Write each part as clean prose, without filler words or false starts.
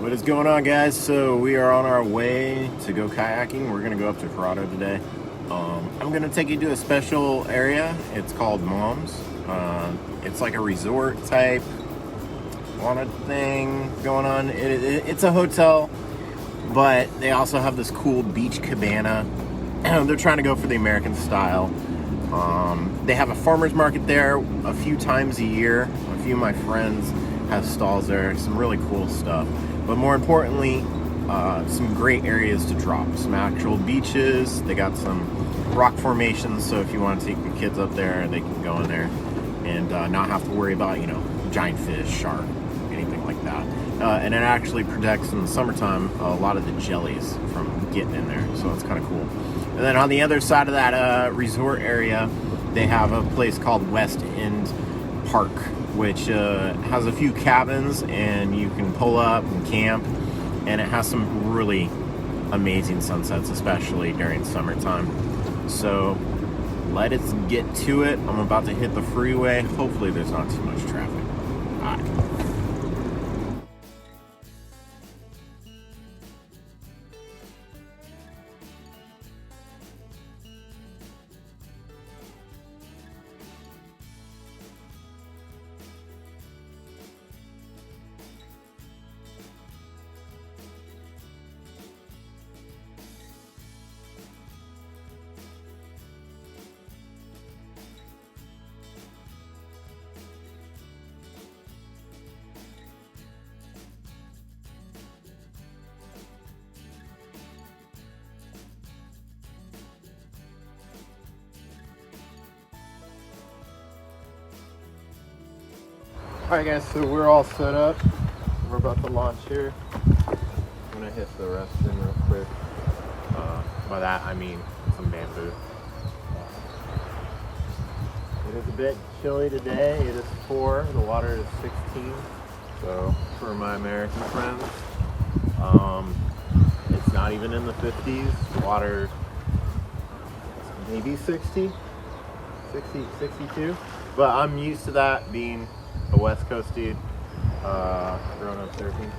What is going on, guys? So we are on our way to go kayaking. We're gonna go up to Hirado today. I'm gonna take you to a special area. It's called Mom's. It's like a resort type wanted thing going on. It's a hotel, but they also have this cool beach cabana. They're trying to go for the American style. They have a farmer's market there a few times a year. A few of my friends have stalls there. Some really cool stuff. But more importantly, some great areas to drop. Some actual beaches. They got some rock formations, so if you want to take your kids up there, they can go in there and not have to worry about, giant fish, shark, anything like that. And it actually protects in the summertime a lot of the jellies from getting in there, so it's kind of cool. And then on the other side of that resort area, they have a place called West End Park, which has a few cabins, and you can pull up and camp, and it has some really amazing sunsets, especially during summertime. So let us get to it. I'm about to hit the freeway. Hopefully there's not too much traffic. All right. Alright guys, so we're all set up. We're about to launch here. I'm gonna hit the restroom real quick. By that I mean some bamboo. It is a bit chilly today. It is 4, the water is 16. So for my American friends, it's not even in the 50s. The water maybe 60, 62. But I'm used to that being a West Coast dude, growing up surfing.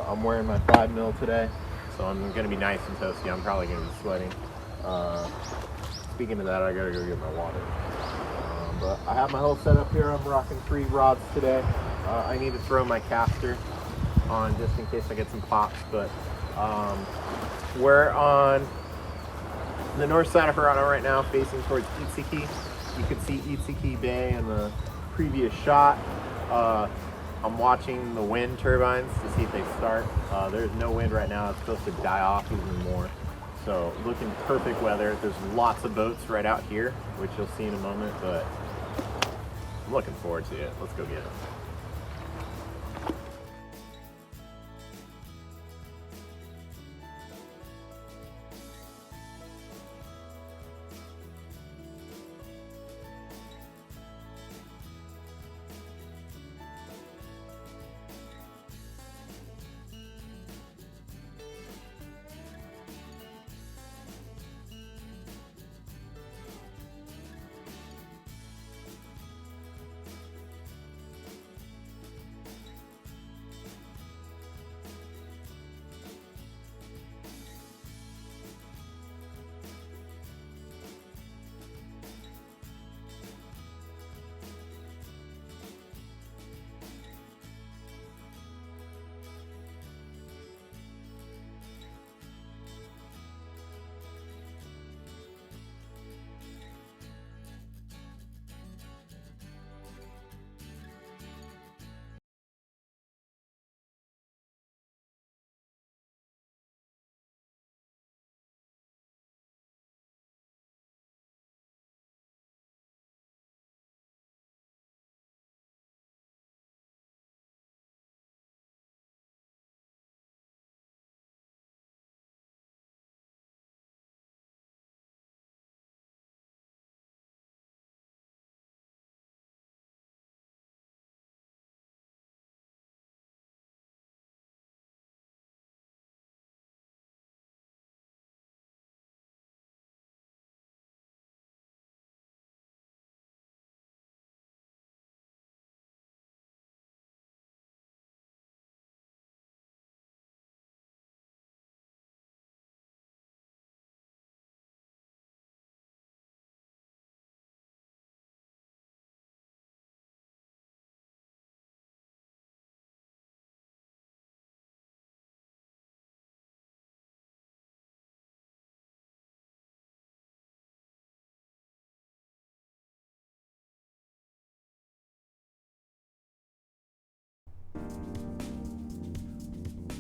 I'm wearing my 5 mil today, so I'm gonna be nice and toasty. I'm probably gonna be sweating. Speaking of that, I gotta go get my water. But I have my whole setup here. I'm rocking 3 rods today. I need to throw my caster on just in case I get some pops, but we're on the north side of Hirado right now, facing towards Itsuki. You can see Itsuki Bay in the previous shot. I'm watching the wind turbines to see if they start. There's no wind right now. It's supposed to die off even more. So looking perfect weather. There's lots of boats right out here, which you'll see in a moment, but I'm looking forward to it. Let's go get it.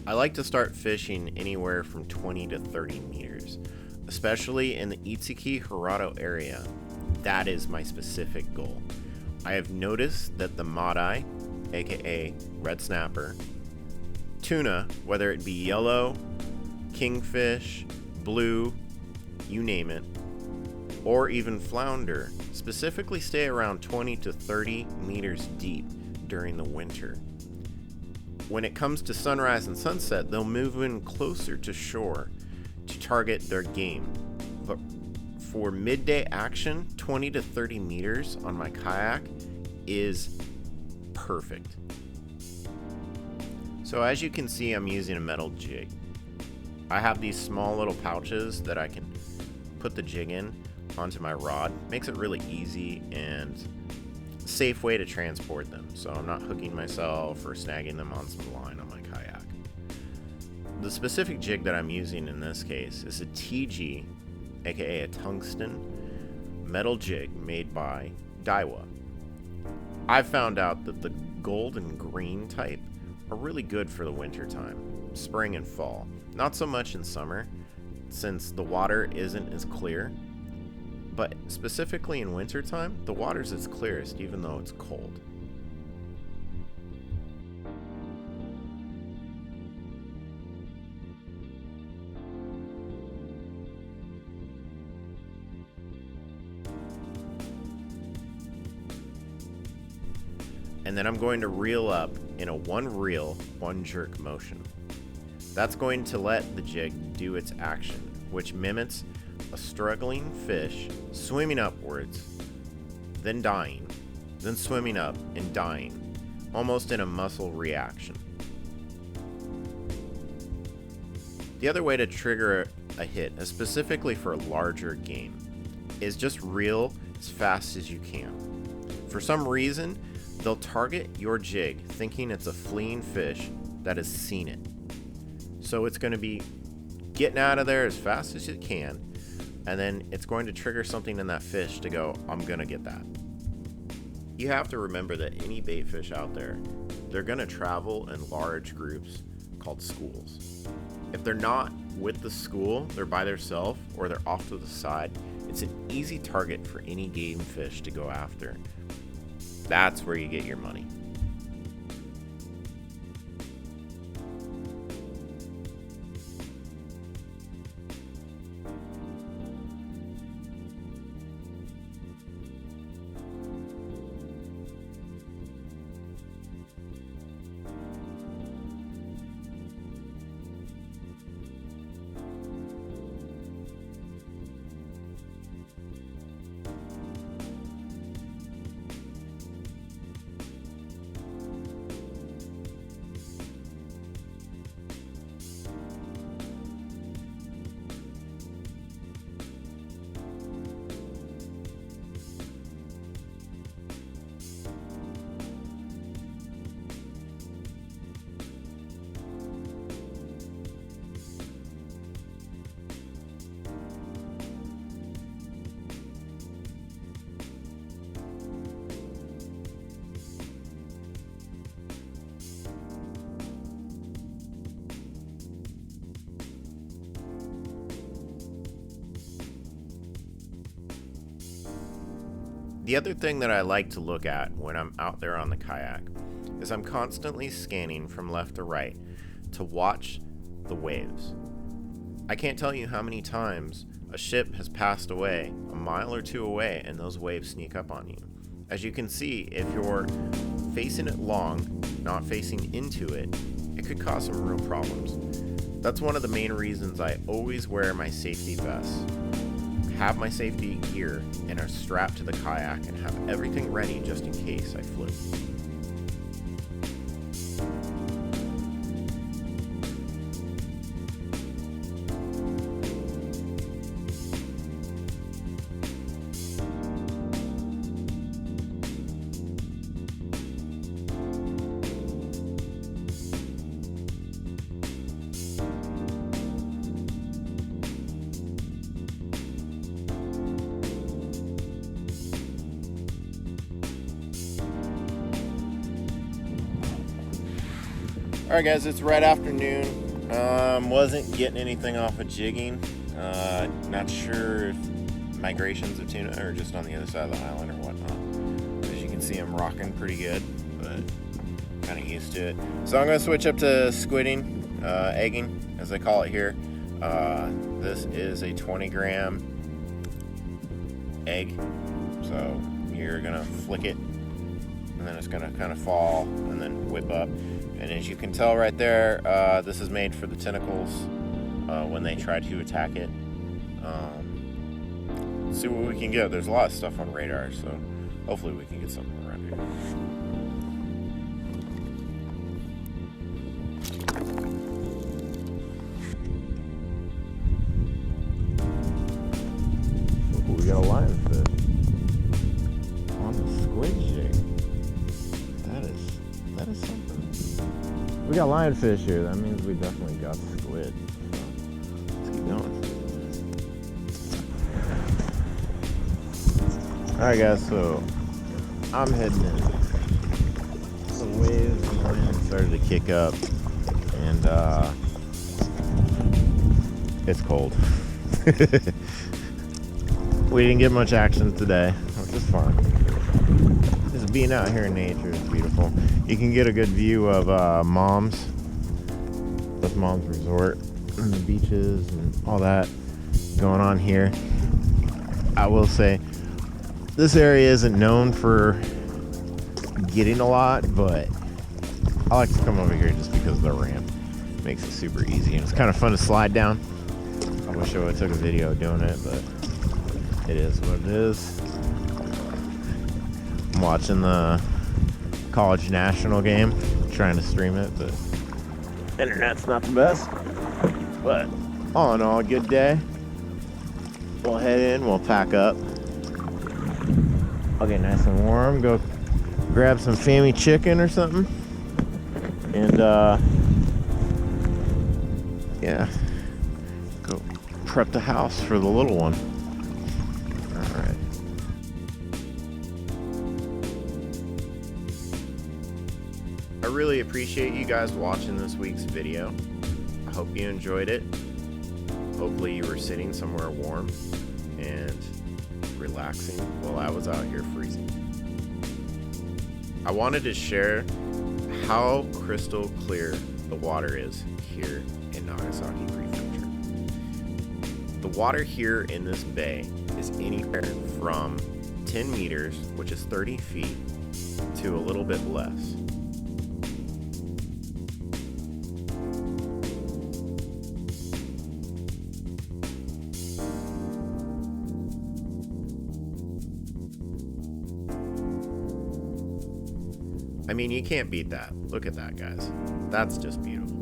I like to start fishing anywhere from 20 to 30 meters, especially in the Itsuki Hirado area. That is my specific goal. I have noticed that the Madai, aka red snapper, tuna, whether it be yellow, kingfish, blue, you name it, or even flounder, specifically stay around 20 to 30 meters deep during the winter. When it comes to sunrise and sunset, they'll move in closer to shore to target their game. But for midday action, 20 to 30 meters on my kayak is perfect. So as you can see, I'm using a metal jig. I have these small little pouches that I can put the jig in onto my rod. Makes it really easy and safe way to transport them, so I'm not hooking myself or snagging them on some line on my kayak. The specific jig that I'm using in this case is a TG, aka a tungsten metal jig made by Daiwa. I've found out that the gold and green type are really good for the winter time, spring and fall. Not so much in summer, since the water isn't as clear. But specifically in wintertime, the water's its clearest even though it's cold. And then I'm going to reel up in a one reel, one jerk motion. That's going to let the jig do its action, which mimics a struggling fish swimming upwards, then dying, then swimming up and dying, almost in a muscle reaction. The other way to trigger a hit, specifically for larger game, is just reel as fast as you can. For some reason, they'll target your jig thinking it's a fleeing fish that has seen it. So it's going to be getting out of there as fast as it can, and then it's going to trigger something in that fish to go, I'm going to get that. You have to remember that any bait fish out there, they're going to travel in large groups called schools. If they're not with the school, they're by themselves, or they're off to the side, it's an easy target for any game fish to go after. That's where you get your money. The other thing that I like to look at when I'm out there on the kayak is I'm constantly scanning from left to right to watch the waves. I can't tell you how many times a ship has passed away a mile or two away and those waves sneak up on you. As you can see, if you're facing it long, not facing into it, it could cause some real problems. That's one of the main reasons I always wear my safety vest, have my safety gear, and are strapped to the kayak and have everything ready just in case I flip. Alright guys, it's right afternoon. Wasn't getting anything off of jigging. Not sure if migrations of tuna are just on the other side of the island or whatnot. As you can see, I'm rocking pretty good, but kind of used to it. So I'm going to switch up to squidding, egging, as they call it here. This is a 20 gram egg. So you're going to flick it, and then it's going to kind of fall and then whip up. And as you can tell right there, this is made for the tentacles when they try to attack it. See what we can get. There's a lot of stuff on radar, so hopefully we can get something around here. We got a lionfish on the squid jig. That is something. We got lionfish here. That means we definitely got squid. So let's keep going. Alright guys, so I'm heading in. The waves and wind started to kick up, and it's cold. We didn't get much action today, which is fun. Just being out here in nature is beautiful. You can get a good view of Mom's Resort and the beaches and all that going on here. I will say this area isn't known for getting a lot, but I like to come over here just because the ramp makes it super easy and it's kind of fun to slide down. I wish I would have took a video doing it, but it is what it is. I'm watching the college national game, trying to stream it, but internet's not the best. But all in all, a good day. We'll head in, we'll pack up. I'll get nice and warm, go grab some fammy chicken or something, and yeah, go prep the house for the little one. Alright. I really appreciate you guys watching this week's video. I hope you enjoyed it. Hopefully you were sitting somewhere warm and relaxing while I was out here freezing. I wanted to share how crystal clear the water is here in Nagasaki Prefecture. The water here in this bay is anywhere from 10 meters, which is 30 feet, to a little bit less. I mean, you can't beat that. Look at that, guys. That's just beautiful.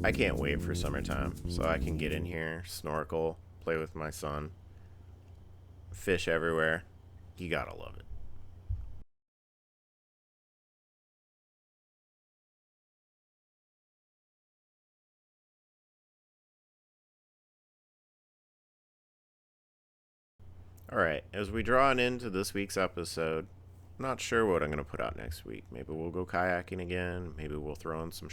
I can't wait for summertime so I can get in here, snorkel, play with my son, fish everywhere. You gotta love it. Alright, as we draw an end to this week's episode, I'm not sure what I'm going to put out next week. Maybe we'll go kayaking again. Maybe we'll throw in some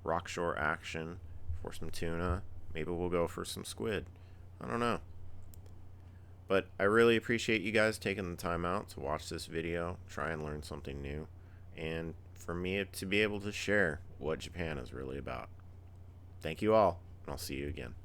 rock shore action for some tuna. Maybe we'll go for some squid. I don't know. But I really appreciate you guys taking the time out to watch this video, try and learn something new, and for me to be able to share what Japan is really about. Thank you all, and I'll see you again.